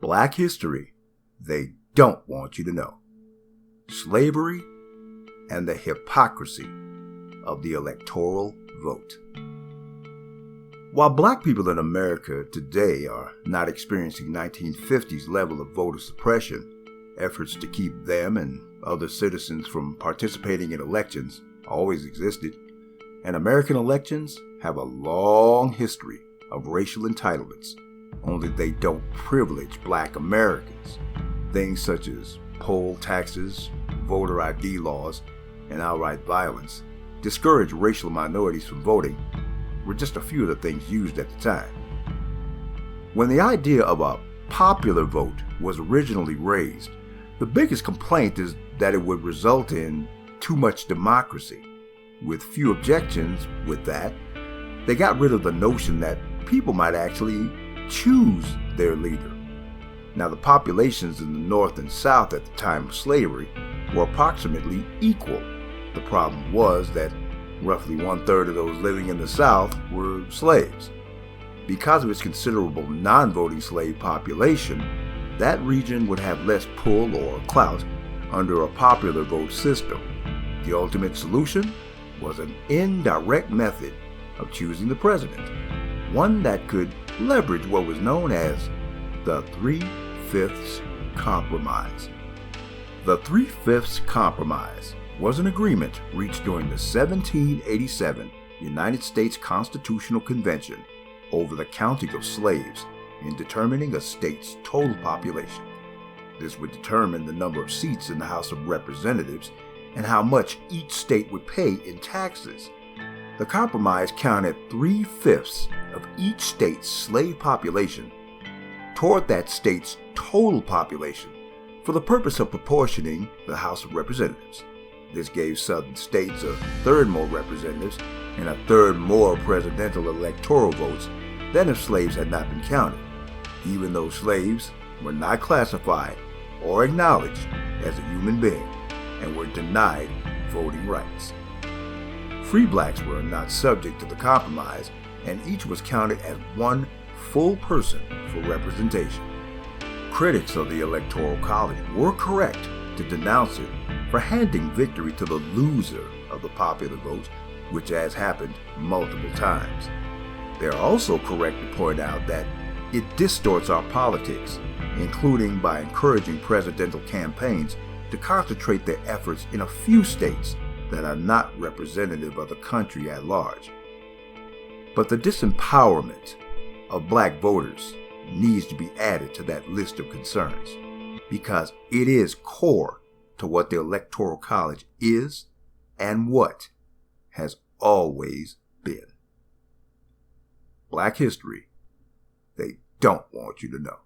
Black history they don't want you to know. Slavery and the hypocracy of the electoral vote. While black people in America today are not experiencing 1950s level of voter suppression, efforts to keep them and other citizens from participating in elections always existed, and American elections have a long history of racial entitlements, only they don't privilege black Americans. Things such as poll taxes, voter ID laws, and outright violence discourage racial minorities from voting were just a few of the things used at the time. When the idea of a popular vote was originally raised, the biggest complaint is that it would result in too much democracy. With few objections with that, they got rid of the notion that people might actually choose their leader. Now, the populations in the North and South at the time of slavery were approximately equal. The problem was that roughly 1/3 of those living in the South were slaves. Because of its considerable non-voting slave population, that region would have less pull or clout under a popular vote system. The ultimate solution was an indirect method of choosing the president, one that could leverage what was known as the 3/5 Compromise. The 3/5 Compromise was an agreement reached during the 1787 United States Constitutional Convention over the counting of slaves in determining a state's total population. This would determine the number of seats in the House of Representatives and how much each state would pay in taxes. The compromise counted 3/5 of each state's slave population toward that state's total population for the purpose of proportioning the House of Representatives. This gave southern states a third more representatives and a third more presidential electoral votes than if slaves had not been counted, even though slaves were not classified or acknowledged as a human being and were denied voting rights. Free blacks were not subject to the compromise, and each was counted as one full person for representation. Critics of the Electoral College were correct to denounce it for handing victory to the loser of the popular vote, which has happened multiple times. They are also correct to point out that it distorts our politics, including by encouraging presidential campaigns to concentrate their efforts in a few states that are not representative of the country at large. But the disempowerment of black voters needs to be added to that list of concerns, because it is core to what the Electoral College is and what has always been. Black history they don't want you to know.